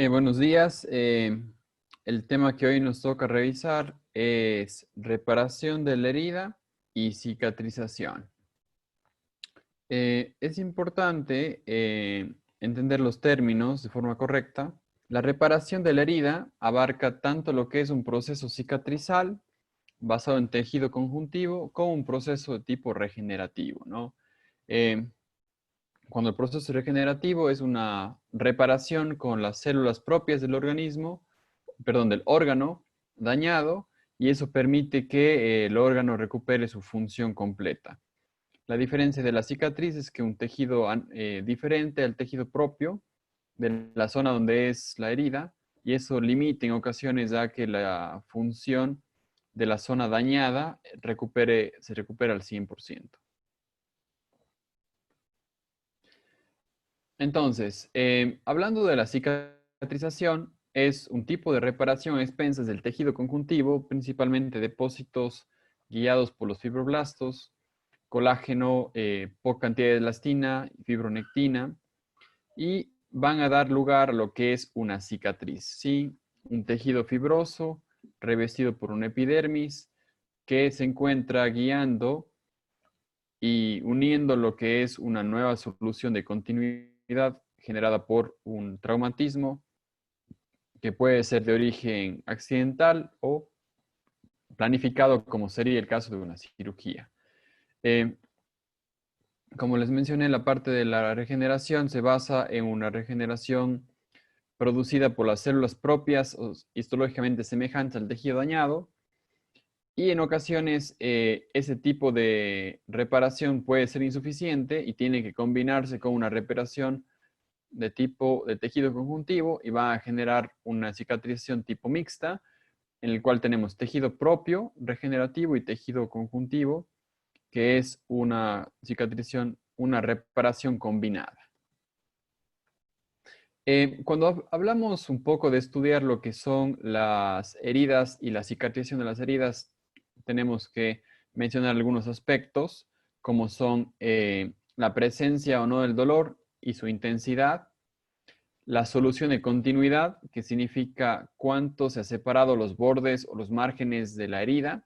Buenos días. El tema que hoy nos toca revisar es reparación de la herida y cicatrización. Es importante entender los términos de forma correcta. La reparación de la herida abarca tanto lo que es un proceso cicatrizal basado en tejido conjuntivo como un proceso de tipo regenerativo, ¿no? Eh, Cuando el proceso regenerativo es una reparación con las células propias del organismo, perdón, del órgano dañado, y eso permite que el órgano recupere su función completa. La diferencia de la cicatriz es que un tejido diferente al tejido propio de la zona donde es la herida, y eso limita en ocasiones a que la función de la zona dañada se recupere al 100%. Entonces, hablando de la cicatrización, es un tipo de reparación a expensas del tejido conjuntivo, principalmente depósitos guiados por los fibroblastos, colágeno, poca cantidad de elastina, fibronectina, y van a dar lugar a lo que es una cicatriz, ¿sí? Un tejido fibroso revestido por una epidermis que se encuentra guiando y uniendo lo que es una nueva solución de continuidad generada por un traumatismo que puede ser de origen accidental o planificado, como sería el caso de una cirugía. Eh, como les mencioné, la parte de la regeneración se basa en una regeneración producida por las células propias o histológicamente semejantes al tejido dañado. Y en ocasiones ese tipo de reparación puede ser insuficiente y tiene que combinarse con una reparación de tipo de tejido conjuntivo y va a generar una cicatrización tipo mixta, en el cual tenemos tejido propio, regenerativo y tejido conjuntivo, que es una cicatrización, una reparación combinada. Cuando hablamos un poco de estudiar lo que son las heridas y la cicatrización de las heridas, tenemos que mencionar algunos aspectos, como son la presencia o no del dolor y su intensidad, la solución de continuidad, que significa cuánto se ha separado los bordes o los márgenes de la herida,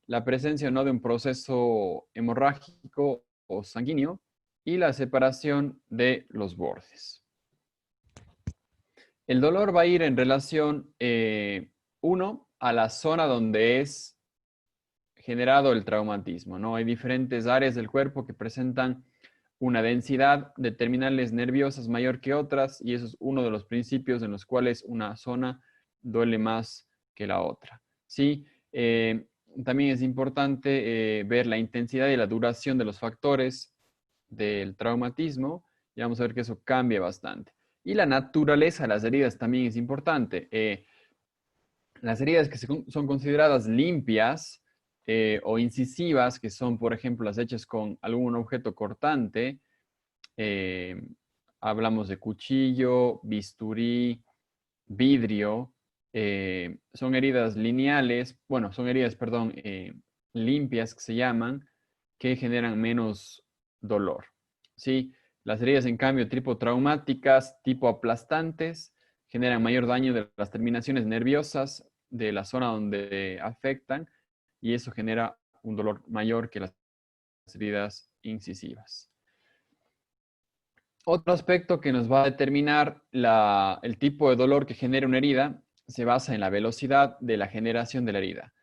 la presencia o no de un proceso hemorrágico o sanguíneo, y la separación de los bordes. El dolor va a ir en relación, uno, a la zona donde es generado el traumatismo, ¿no? Hay diferentes áreas del cuerpo que presentan una densidad de terminales nerviosas mayor que otras, y eso es uno de los principios en los cuales una zona duele más que la otra, ¿sí? También es importante ver la intensidad y la duración de los factores del traumatismo, y vamos a ver que eso cambia bastante. Y la naturaleza de las heridas también es importante. Las heridas que son consideradas limpias o incisivas, que son, por ejemplo, las hechas con algún objeto cortante, eh, hablamos de cuchillo, bisturí, vidrio, son heridas lineales, bueno, son heridas, perdón, limpias que se llaman, que generan menos dolor, ¿sí? Las heridas, en cambio, tipo traumáticas, tipo aplastantes, generan mayor daño de las terminaciones nerviosas de la zona donde afectan, y eso genera un dolor mayor que las heridas incisivas. Otro aspecto que nos va a determinar el tipo de dolor que genera una herida se basa en la velocidad de la generación de la herida.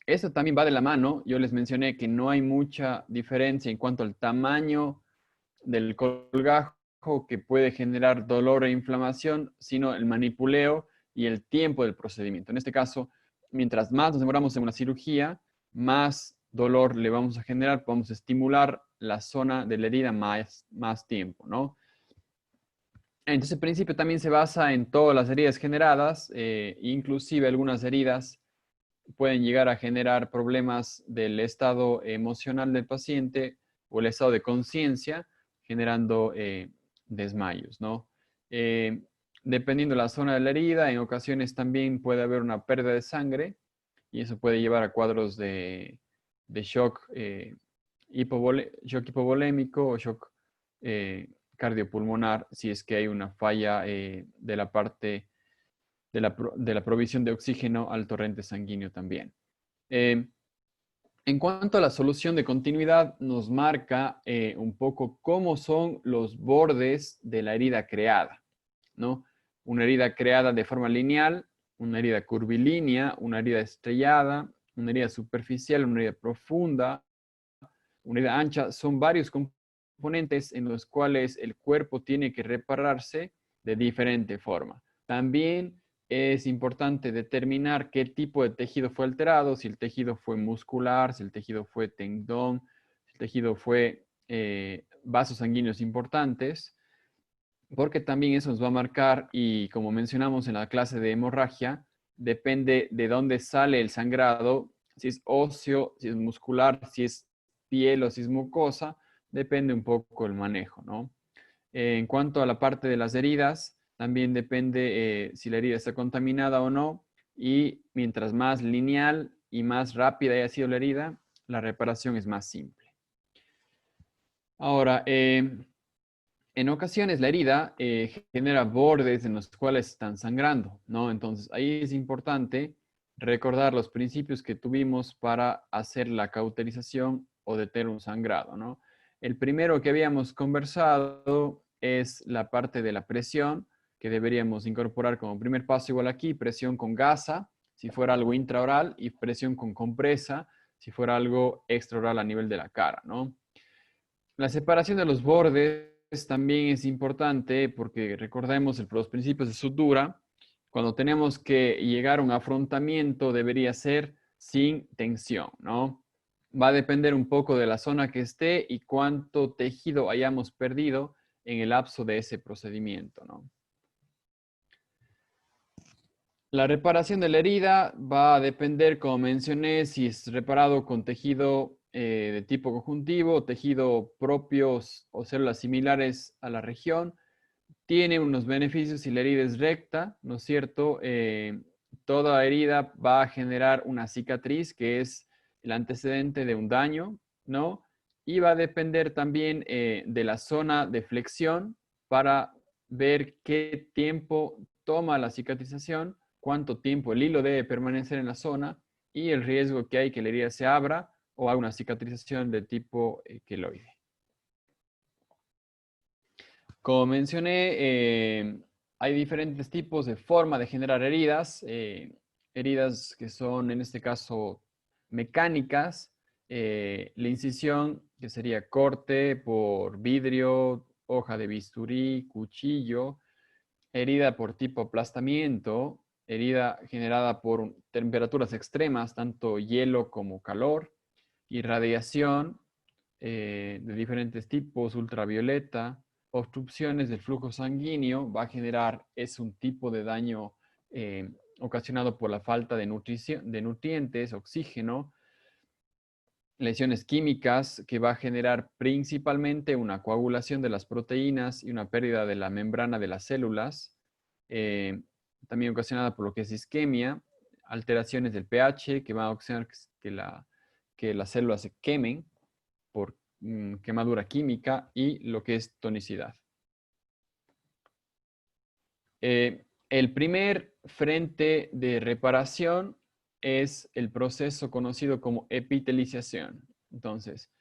Esto también va de la mano. Yo les mencioné que no hay mucha diferencia en cuanto al tamaño del colgajo que puede generar dolor e inflamación, sino el manipuleo y el tiempo del procedimiento. En este caso, mientras más nos demoramos en una cirugía, más dolor le vamos a generar, podemos estimular la zona de la herida más tiempo, ¿no? Entonces, el principio también se basa en todas las heridas generadas, inclusive algunas heridas pueden llegar a generar problemas del estado emocional del paciente o el estado de conciencia, generando desmayos, ¿no? Eh, Dependiendo de la zona de la herida, en ocasiones también puede haber una pérdida de sangre, y eso puede llevar a cuadros de shock, shock hipovolémico o shock cardiopulmonar si es que hay una falla de la parte de la provisión de oxígeno al torrente sanguíneo también. En cuanto a la solución de continuidad, nos marca un poco cómo son los bordes de la herida creada, ¿no? Una herida creada de forma lineal, una herida curvilínea, una herida estrellada, una herida superficial, una herida profunda, una herida ancha, son varios componentes en los cuales el cuerpo tiene que repararse de diferente forma. También es importante determinar qué tipo de tejido fue alterado, si el tejido fue muscular, si el tejido fue tendón, si el tejido fue vasos sanguíneos importantes, porque también eso nos va a marcar, y como mencionamos en la clase de hemorragia, depende de dónde sale el sangrado, si es óseo, si es muscular, si es piel o si es mucosa, depende un poco el manejo, ¿no? En cuanto a la parte de las heridas, también depende si la herida está contaminada o no, y mientras más lineal y más rápida haya sido la herida, la reparación es más simple. Ahora, en ocasiones la herida genera bordes en los cuales están sangrando, ¿no? Entonces ahí es importante recordar los principios que tuvimos para hacer la cauterización o detener un sangrado, ¿no? El primero que habíamos conversado es la parte de la presión, que deberíamos incorporar como primer paso, igual aquí, presión con gasa, si fuera algo intraoral, y presión con compresa, si fuera algo extraoral a nivel de la cara, ¿no? La separación de los bordes también es importante porque recordemos los principios de sutura. Cuando tenemos que llegar a un afrontamiento debería ser sin tensión, ¿no? Va a depender un poco de la zona que esté y cuánto tejido hayamos perdido en el lapso de ese procedimiento, ¿no? La reparación de la herida va a depender, como mencioné, si es reparado con tejido de tipo conjuntivo, tejido propios o células similares a la región. Tiene unos beneficios si la herida es recta, ¿no es cierto? Toda herida va a generar una cicatriz, que es el antecedente de un daño, ¿no? Y va a depender también de la zona de flexión para ver qué tiempo toma la cicatrización, cuánto tiempo el hilo debe permanecer en la zona y el riesgo que hay que la herida se abra o haga una cicatrización de tipo queloide. Como mencioné, hay diferentes tipos de forma de generar heridas. Heridas que son, en este caso, mecánicas. La incisión, que sería corte por vidrio, hoja de bisturí, cuchillo. Herida por tipo aplastamiento. Herida generada por temperaturas extremas, tanto hielo como calor. Irradiación de diferentes tipos, ultravioleta, obstrucciones del flujo sanguíneo, va a generar, es un tipo de daño ocasionado por la falta de nutrientes, oxígeno, lesiones químicas que va a generar principalmente una coagulación de las proteínas y una pérdida de la membrana de las células, eh, también ocasionada por lo que es isquemia, alteraciones del pH que van a ocasionar que las células se quemen por quemadura química y lo que es tonicidad. El primer frente de reparación es el proceso conocido como epitelización. Entonces,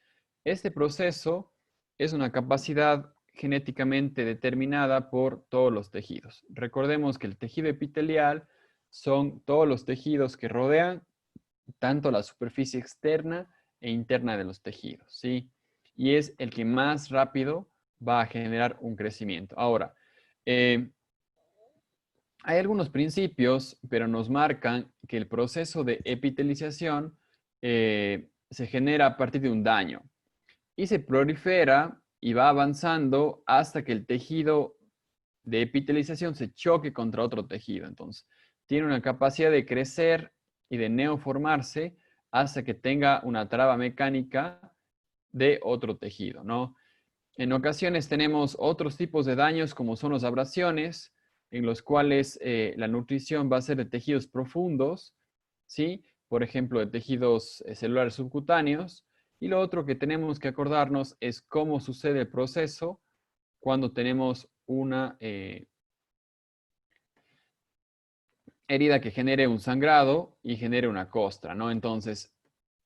este proceso es una capacidad genéticamente determinada por todos los tejidos. Recordemos que el tejido epitelial son todos los tejidos que rodean tanto la superficie externa e interna de los tejidos, ¿sí? Y es el que más rápido va a generar un crecimiento. Ahora, hay algunos principios, pero nos marcan que el proceso de epitelización se genera a partir de un daño y se prolifera y va avanzando hasta que el tejido de epitelización se choque contra otro tejido. Entonces, tiene una capacidad de crecer y de neoformarse hasta que tenga una traba mecánica de otro tejido, ¿no? En ocasiones tenemos otros tipos de daños como son las abrasiones, en los cuales la nutrición va a ser de tejidos profundos, ¿sí? Por ejemplo, de tejidos celulares subcutáneos. Y lo otro que tenemos que acordarnos es cómo sucede el proceso cuando tenemos una herida que genere un sangrado y genere una costra, ¿no? Entonces,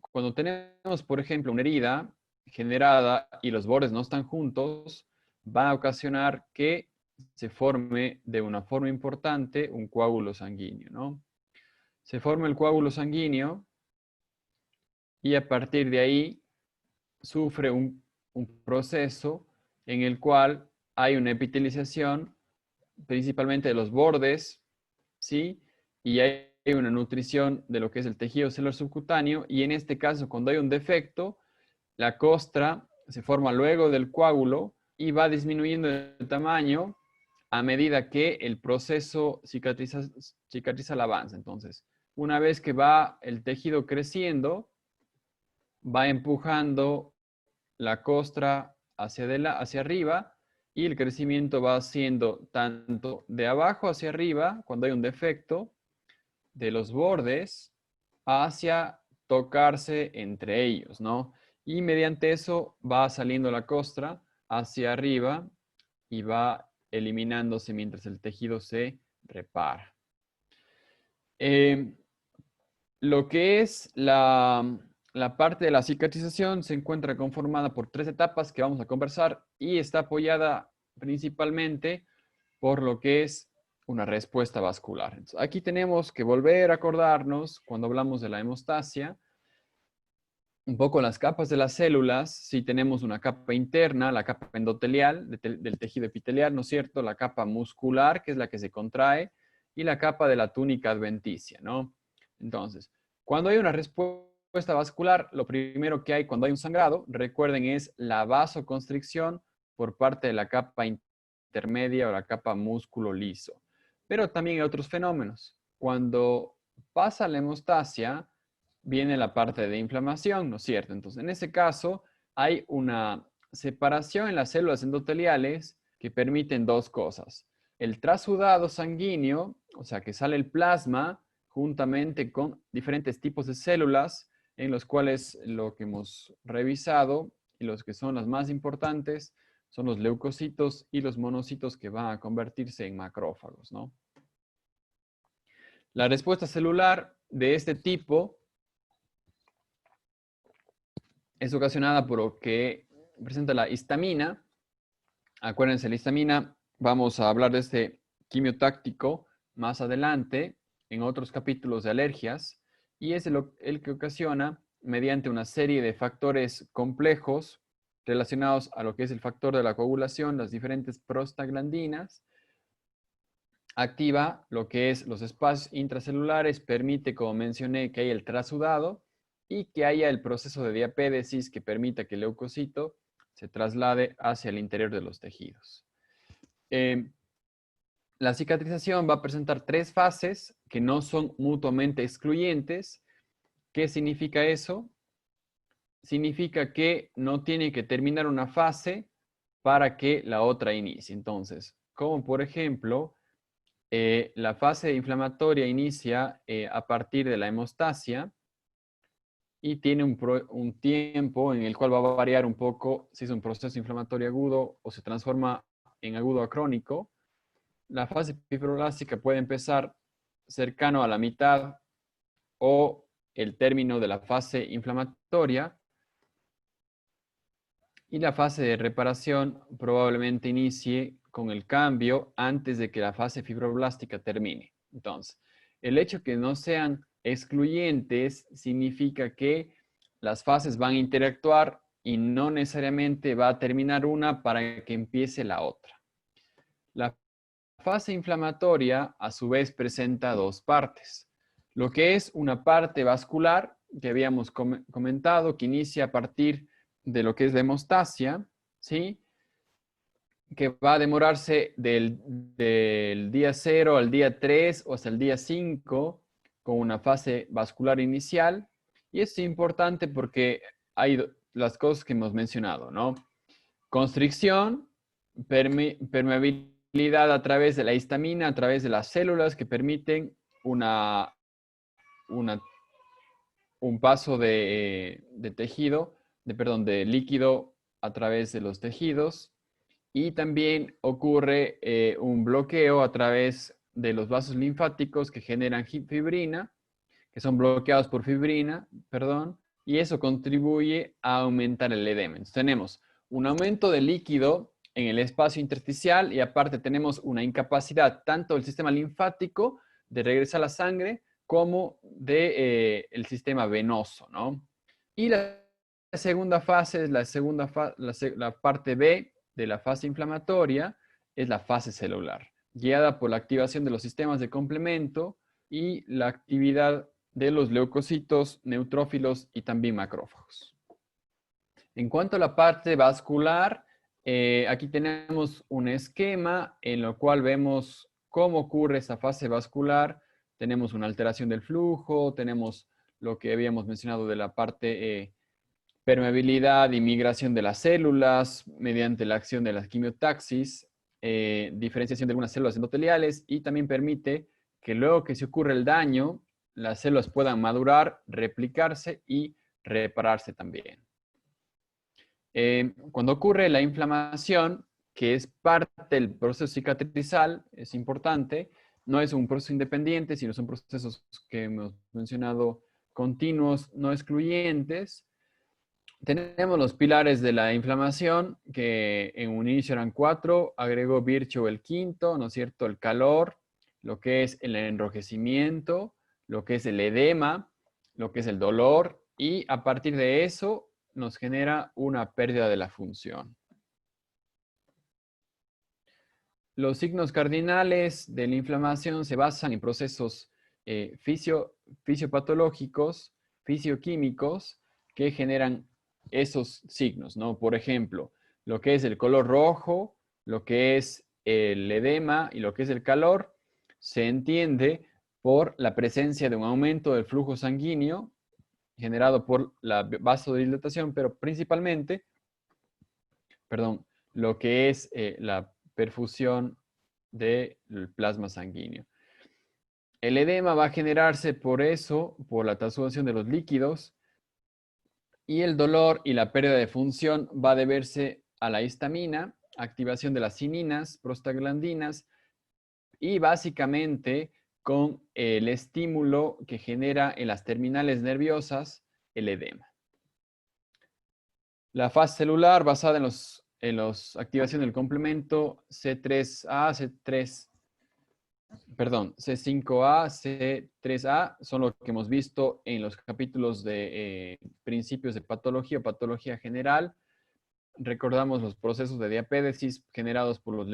cuando tenemos, por ejemplo, una herida generada y los bordes no están juntos, va a ocasionar que se forme de una forma importante un coágulo sanguíneo, ¿no? Se forma el coágulo sanguíneo y a partir de ahí sufre un proceso en el cual hay una epitelización principalmente de los bordes, ¿sí? Y hay una nutrición de lo que es el tejido celular subcutáneo y en este caso cuando hay un defecto, la costra se forma luego del coágulo y va disminuyendo el tamaño a medida que el proceso cicatrizal avanza. Entonces, una vez que va el tejido creciendo, va empujando la costra hacia arriba y el crecimiento va haciendo tanto de abajo hacia arriba, cuando hay un defecto, de los bordes hacia tocarse entre ellos, ¿no? Y mediante eso va saliendo la costra hacia arriba y va eliminándose mientras el tejido se repara. Eh, lo que es la parte de la cicatrización se encuentra conformada por 3 etapas que vamos a conversar y está apoyada principalmente por lo que es una respuesta vascular. Entonces, aquí tenemos que volver a acordarnos, cuando hablamos de la hemostasia, un poco las capas de las células. Si tenemos una capa interna, la capa endotelial del tejido epitelial, ¿no es cierto? La capa muscular, que es la que se contrae, y la capa de la túnica adventicia, ¿no? Entonces, cuando hay una respuesta vascular, lo primero que hay cuando hay un sangrado, recuerden, es la vasoconstricción por parte de la capa intermedia o la capa músculo liso. Pero también hay otros fenómenos. Cuando pasa la hemostasia, viene la parte de inflamación, ¿no es cierto? Entonces, en ese caso, hay una separación en las células endoteliales que permiten dos cosas. El trasudado sanguíneo, o sea, que sale el plasma juntamente con diferentes tipos de células, en los cuales lo que hemos revisado y los que son las más importantes son los leucocitos y los monocitos que van a convertirse en macrófagos, ¿no? La respuesta celular de este tipo es ocasionada por lo que presenta la histamina. Acuérdense, la histamina, vamos a hablar de este quimiotáctico más adelante en otros capítulos de alergias, y es el que ocasiona, mediante una serie de factores complejos relacionados a lo que es el factor de la coagulación, las diferentes prostaglandinas, activa lo que es los espacios intracelulares, permite, como mencioné, que haya el trasudado y que haya el proceso de diapédesis que permita que el leucocito se traslade hacia el interior de los tejidos. La cicatrización va a presentar 3 fases que no son mutuamente excluyentes. ¿Qué significa eso? Significa que no tiene que terminar una fase para que la otra inicie. Entonces, como por ejemplo, la fase inflamatoria inicia a partir de la hemostasia y tiene un tiempo en el cual va a variar un poco si es un proceso inflamatorio agudo o se transforma en agudo a crónico. La fase fibroblástica puede empezar cercano a la mitad o el término de la fase inflamatoria, y la fase de reparación probablemente inicie con el cambio antes de que la fase fibroblástica termine. Entonces, el hecho que no sean excluyentes significa que las fases van a interactuar y no necesariamente va a terminar una para que empiece la otra. La fase inflamatoria, a su vez, presenta 2 partes. Lo que es una parte vascular, que habíamos comentado, que inicia a partir de lo que es la hemostasia, ¿sí? Que va a demorarse del día 0 al día 3 o hasta el día 5 con una fase vascular inicial. Y es importante porque hay las cosas que hemos mencionado, ¿no? Constricción, permeabilidad a través de la histamina, a través de las células que permiten un paso de tejido, de líquido a través de los tejidos, Y también ocurre un bloqueo a través de los vasos linfáticos que generan fibrina, que son bloqueados por fibrina, perdón, y eso contribuye a aumentar el edema. Entonces tenemos un aumento de líquido en el espacio intersticial y aparte tenemos una incapacidad tanto del sistema linfático de regresar la sangre como del sistema venoso, ¿no? Y la segunda fase es la parte B de la fase inflamatoria, es la fase celular, guiada por la activación de los sistemas de complemento y la actividad de los leucocitos, neutrófilos y también macrófagos. En cuanto a la parte vascular, aquí tenemos un esquema en el cual vemos cómo ocurre esa fase vascular. Tenemos una alteración del flujo, tenemos lo que habíamos mencionado de la parte permeabilidad y migración de las células mediante la acción de la quimiotaxis, diferenciación de algunas células endoteliales y también permite que luego que se ocurre el daño, las células puedan madurar, replicarse y repararse también. Cuando ocurre la inflamación, que es parte del proceso cicatrizal, es importante, no es un proceso independiente, sino son procesos que hemos mencionado continuos, no excluyentes. Tenemos los pilares de la inflamación, que en un inicio eran 4, agregó Virchow el quinto, ¿no es cierto? El calor, lo que es el enrojecimiento, lo que es el edema, lo que es el dolor, y a partir de eso nos genera una pérdida de la función. Los signos cardinales de la inflamación se basan en procesos fisiopatológicos, fisioquímicos, que generan esos signos, ¿no? Por ejemplo, lo que es el color rojo, lo que es el edema y lo que es el calor, se entiende por la presencia de un aumento del flujo sanguíneo generado por la vasodilatación, pero principalmente, perdón, lo que es la perfusión del plasma sanguíneo. El edema va a generarse por eso, por la transsudación de los líquidos, y el dolor y la pérdida de función va a deberse a la histamina, activación de las cininas, prostaglandinas, y básicamente con el estímulo que genera en las terminales nerviosas el edema. La fase celular basada en los activación del complemento C3A, C5A, C3A, son lo que hemos visto en los capítulos de principios de patología o patología general. Recordamos los procesos de diapédesis generados por los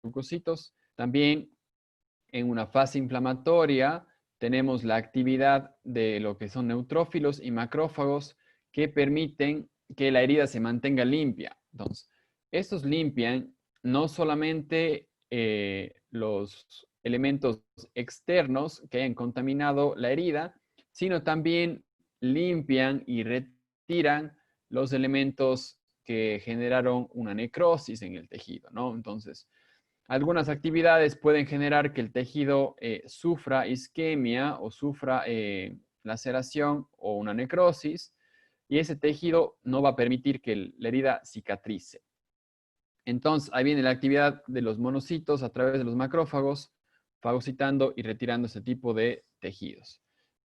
leucocitos. También en una fase inflamatoria tenemos la actividad de lo que son neutrófilos y macrófagos que permiten que la herida se mantenga limpia. Entonces, estos limpian no solamente los elementos externos que hayan contaminado la herida, sino también limpian y retiran los elementos que generaron una necrosis en el tejido, ¿no? Entonces, algunas actividades pueden generar que el tejido sufra isquemia o sufra laceración o una necrosis, y ese tejido no va a permitir que la herida cicatrice. Entonces, ahí viene la actividad de los monocitos a través de los macrófagos, fagocitando y retirando ese tipo de tejidos.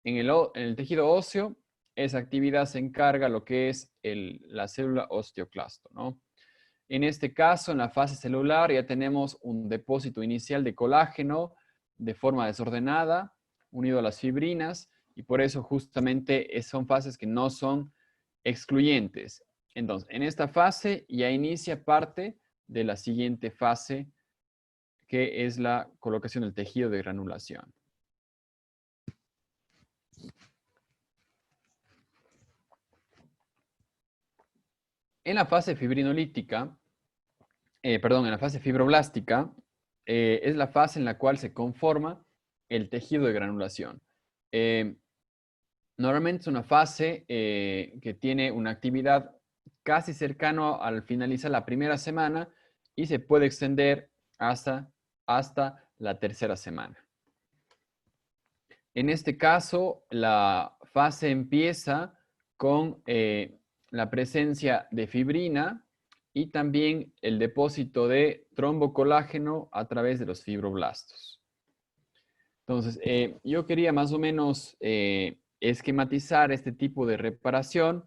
En el tejido óseo, esa actividad se encarga lo que es la célula osteoclasto, ¿no? En este caso, en la fase celular, ya tenemos un depósito inicial de colágeno de forma desordenada, unido a las fibrinas, y por eso justamente son fases que no son excluyentes. Entonces, en esta fase ya inicia parte de la siguiente fase, que es la colocación del tejido de granulación. En la fase fibrinolítica, en la fase fibroblástica, es la fase en la cual se conforma el tejido de granulación. Normalmente es una fase que tiene una actividad casi cercano al finalizar la primera semana y se puede extender hasta la tercera semana. En este caso, la fase empieza con la presencia de fibrina y también el depósito de trombocolágeno a través de los fibroblastos. Entonces, yo quería más o menos esquematizar este tipo de reparación.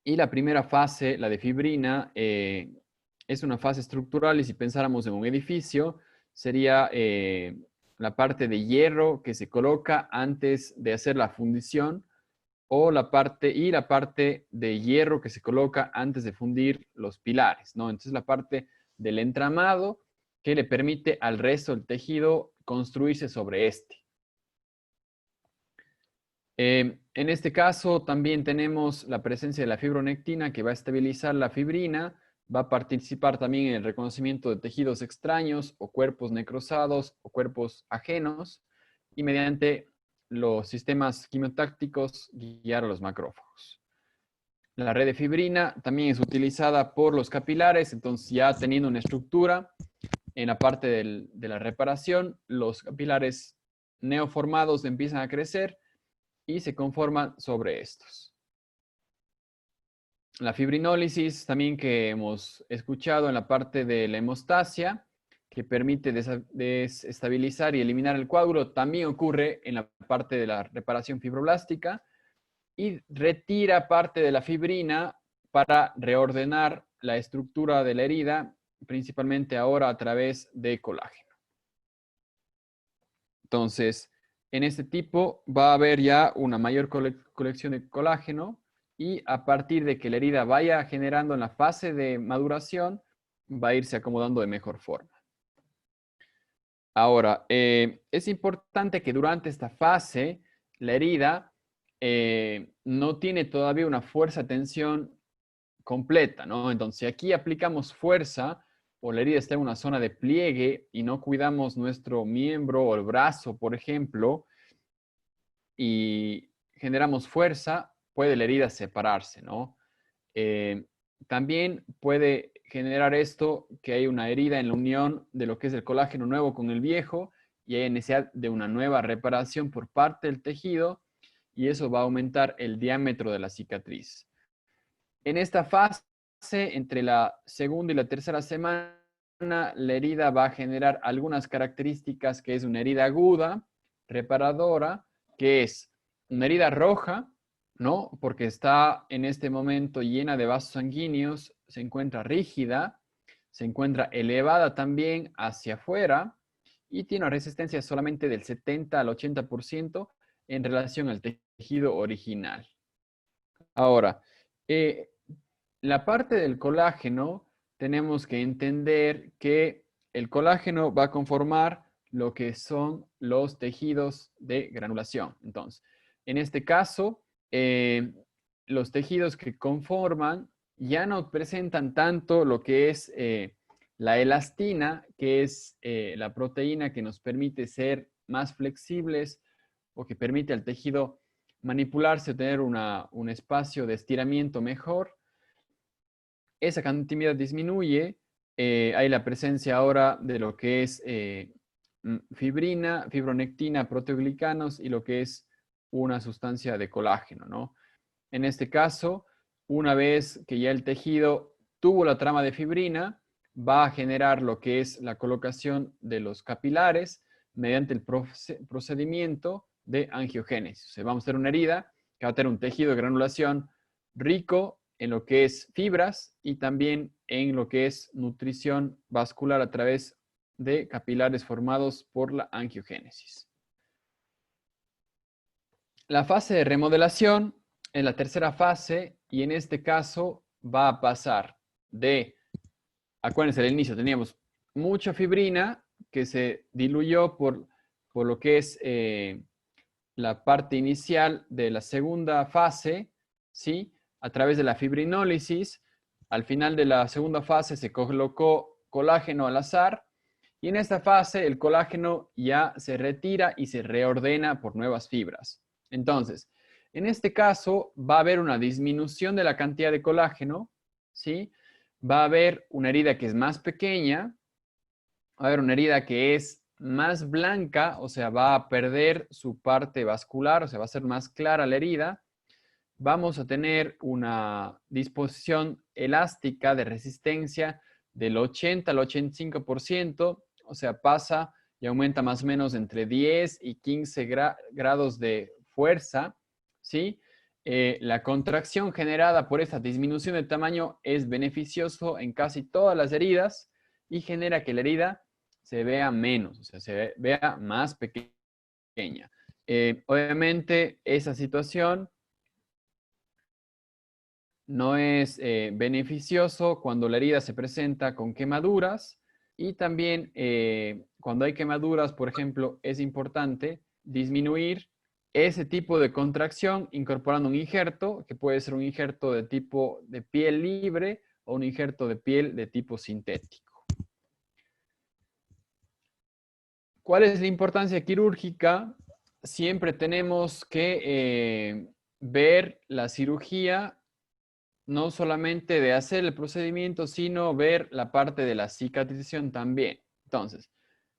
Y la primera fase, la de fibrina, es una fase estructural y si pensáramos en un edificio, sería la parte de hierro que se coloca antes de hacer la fundición o la parte de hierro que se coloca antes de fundir los pilares, ¿no? Entonces la parte del entramado que le permite al resto del tejido construirse sobre este. En este caso también tenemos la presencia de la fibronectina que va a estabilizar la fibrina, va a participar también en el reconocimiento de tejidos extraños o cuerpos necrosados o cuerpos ajenos y mediante los sistemas quimiotácticos guiar a los macrófagos. La red de fibrina también es utilizada por los capilares, entonces ya teniendo una estructura en la parte de la reparación, los capilares neoformados empiezan a crecer y se conforman sobre estos. La fibrinólisis, también que hemos escuchado en la parte de la hemostasia, que permite desestabilizar y eliminar el coágulo, también ocurre en la parte de la reparación fibroblástica y retira parte de la fibrina para reordenar la estructura de la herida, principalmente ahora a través de colágeno. Entonces, en este tipo va a haber ya una mayor colección de colágeno y a partir de que la herida vaya generando en la fase de maduración, va a irse acomodando de mejor forma. Ahora, es importante que durante esta fase la herida no tiene todavía una fuerza de tensión completa, ¿no? Entonces, si aquí aplicamos fuerza o la herida está en una zona de pliegue y no cuidamos nuestro miembro o el brazo, por ejemplo, y generamos fuerza, puede la herida separarse, ¿no? Eh, También puede generar esto que hay una herida en la unión de lo que es el colágeno nuevo con el viejo y hay necesidad de una nueva reparación por parte del tejido y eso va a aumentar el diámetro de la cicatriz. En esta fase, entre la segunda y la tercera semana, la herida va a generar algunas características que es una herida aguda, reparadora, que es una herida roja, ¿no? Porque está en este momento llena de vasos sanguíneos, se encuentra rígida, se encuentra elevada también hacia afuera y tiene una resistencia solamente del 70 al 80% en relación al tejido original. Ahora, eh, la parte del colágeno, tenemos que entender que el colágeno va a conformar lo que son los tejidos de granulación. Entonces, en este caso, los tejidos que conforman ya no presentan tanto lo que es la elastina, que es la proteína que nos permite ser más flexibles o que permite al tejido manipularse o tener un espacio de estiramiento mejor. Esa cantidad disminuye, hay la presencia ahora de lo que es fibrina, fibronectina, proteoglicanos y lo que es una sustancia de colágeno, ¿no? En este caso, una vez que ya el tejido tuvo la trama de fibrina, va a generar lo que es la colocación de los capilares mediante el procedimiento de angiogénesis. O sea, vamos a tener una herida que va a tener un tejido de granulación rico en lo que es fibras y también en lo que es nutrición vascular a través de capilares formados por la angiogénesis. La fase de remodelación es la tercera fase y en este caso va a pasar de, acuérdense al inicio teníamos mucha fibrina que se diluyó por lo que es la parte inicial de la segunda fase, ¿sí? A través de la fibrinólisis. Al final de la segunda fase se colocó colágeno al azar y en esta fase el colágeno ya se retira y se reordena por nuevas fibras. Entonces, en este caso va a haber una disminución de la cantidad de colágeno, ¿sí? Va a haber una herida que es más pequeña, va a haber una herida que es más blanca, o sea, va a perder su parte vascular, o sea, va a ser más clara la herida, vamos a tener una disposición elástica de resistencia del 80 al 85%, o sea, pasa y aumenta más o menos entre 10 y 15 grados de fuerza, ¿sí? La contracción generada por esa disminución de tamaño es beneficioso en casi todas las heridas y genera que la herida se vea menos, o sea, se vea más pequeña. Obviamente, esa situación no es beneficioso cuando la herida se presenta con quemaduras y también cuando hay quemaduras, por ejemplo, es importante disminuir ese tipo de contracción incorporando un injerto, que puede ser un injerto de tipo de piel libre o un injerto de piel de tipo sintético. ¿Cuál es la importancia quirúrgica? Siempre tenemos que ver la cirugía no solamente de hacer el procedimiento, sino ver la parte de la cicatrización también. Entonces,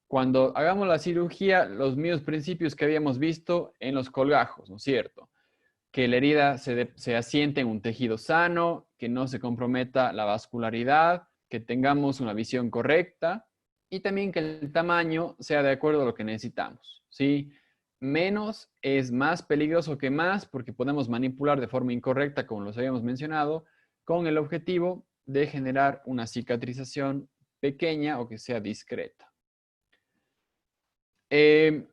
cuando hagamos la cirugía, los mismos principios que habíamos visto en los colgajos, ¿no es cierto? Que la herida se asiente en un tejido sano, que no se comprometa la vascularidad, que tengamos una visión correcta y también que el tamaño sea de acuerdo a lo que necesitamos, ¿sí? Menos es más peligroso que más porque podemos manipular de forma incorrecta, como los habíamos mencionado, con el objetivo de generar una cicatrización pequeña o que sea discreta. En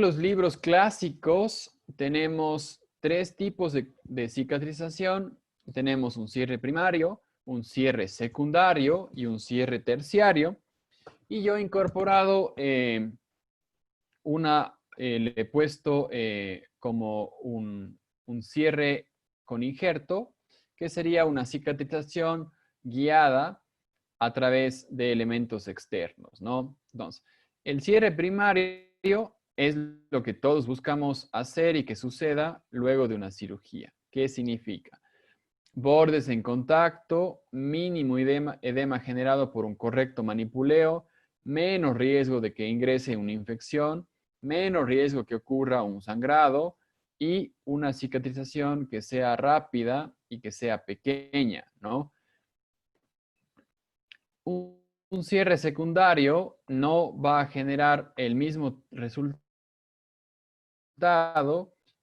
los libros clásicos tenemos tres tipos de cicatrización. Tenemos un cierre primario, un cierre secundario y un cierre terciario. Y yo he incorporado le he puesto como un cierre con injerto, que sería una cicatrización guiada a través de elementos externos, ¿no? Entonces, el cierre primario es lo que todos buscamos hacer y que suceda luego de una cirugía. ¿Qué significa? Bordes en contacto, mínimo edema generado por un correcto manipuleo, menos riesgo de que ingrese una infección, menos riesgo que ocurra un sangrado y una cicatrización que sea rápida y que sea pequeña, ¿no? Un cierre secundario no va a generar el mismo resultado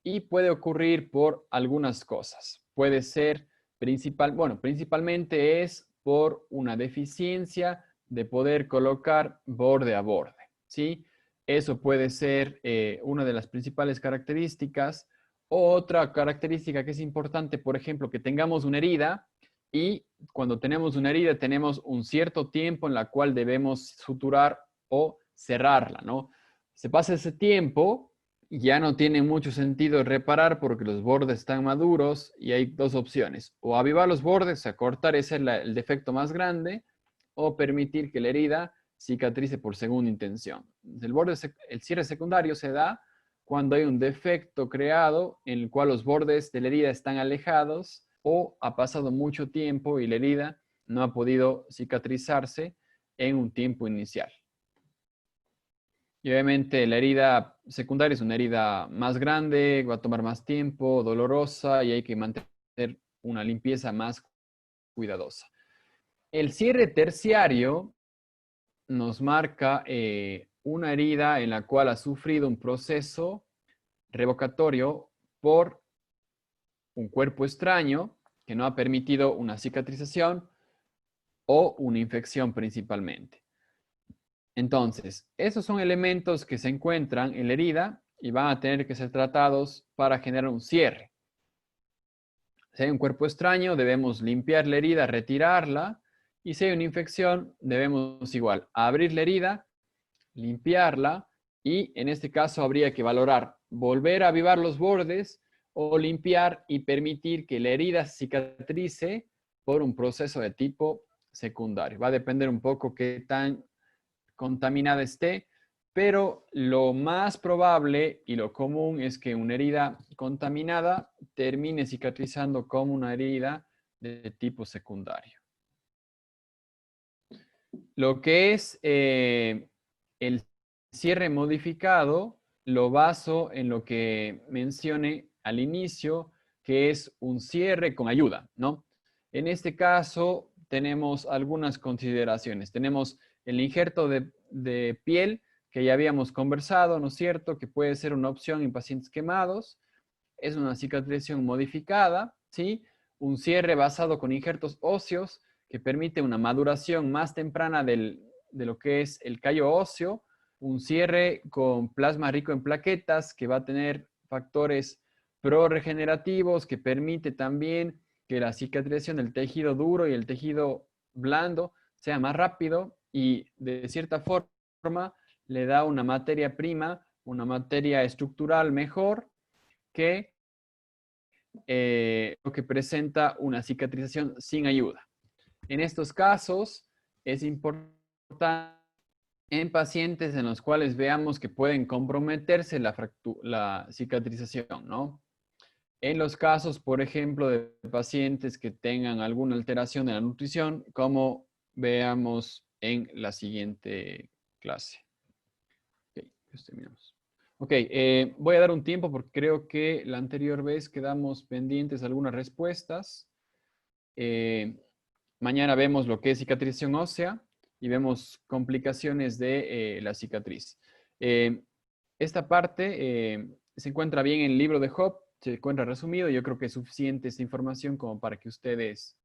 y puede ocurrir por algunas cosas. Puede ser principalmente es por una deficiencia de poder colocar borde a borde, ¿sí? Eso puede ser una de las principales características. Otra característica que es importante, por ejemplo, que tengamos una herida y cuando tenemos una herida tenemos un cierto tiempo en la cual debemos suturar o cerrarla, ¿no? Se pasa ese tiempo, ya no tiene mucho sentido reparar porque los bordes están maduros y hay dos opciones. O avivar los bordes, acortar, ese es el defecto más grande, o permitir que la herida cicatrice por segunda intención. El cierre secundario se da cuando hay un defecto creado en el cual los bordes de la herida están alejados o ha pasado mucho tiempo y la herida no ha podido cicatrizarse en un tiempo inicial. Y obviamente la herida secundaria es una herida más grande, va a tomar más tiempo, dolorosa y hay que mantener una limpieza más cuidadosa. El cierre terciario nos marca una herida en la cual ha sufrido un proceso revocatorio por un cuerpo extraño que no ha permitido una cicatrización o una infección principalmente. Entonces, esos son elementos que se encuentran en la herida y van a tener que ser tratados para generar un cierre. Si hay un cuerpo extraño, debemos limpiar la herida, retirarla. Y si hay una infección, debemos igual abrir la herida, limpiarla y en este caso habría que valorar volver a avivar los bordes o limpiar y permitir que la herida cicatrice por un proceso de tipo secundario. Va a depender un poco qué tan contaminada esté, pero lo más probable y lo común es que una herida contaminada termine cicatrizando como una herida de tipo secundario. Lo que es el cierre modificado lo baso en lo que mencioné al inicio, que es un cierre con ayuda, ¿no? En este caso tenemos algunas consideraciones. Tenemos el injerto de piel, que ya habíamos conversado, ¿no es cierto? Que puede ser una opción en pacientes quemados. Es una cicatrización modificada, ¿sí? Un cierre basado con injertos óseos que permite una maduración más temprana de lo que es el callo óseo. Un cierre con plasma rico en plaquetas que va a tener factores pro-regenerativos que permite también que la cicatrización del tejido duro y el tejido blando sea más rápido y de cierta forma le da una materia prima, una materia estructural mejor que lo que presenta una cicatrización sin ayuda. En estos casos es importante en pacientes en los cuales veamos que pueden comprometerse la cicatrización, ¿no? En los casos, por ejemplo, de pacientes que tengan alguna alteración de la nutrición, como veamos en la siguiente clase. Ok, pues terminamos. Ok, voy a dar un tiempo porque creo que la anterior vez quedamos pendientes algunas respuestas. Eh, Mañana vemos lo que es cicatrización ósea y vemos complicaciones de la cicatriz. Eh, Esta parte se encuentra bien en el libro de Job, se encuentra resumido. Yo creo que es suficiente esta información como para que ustedes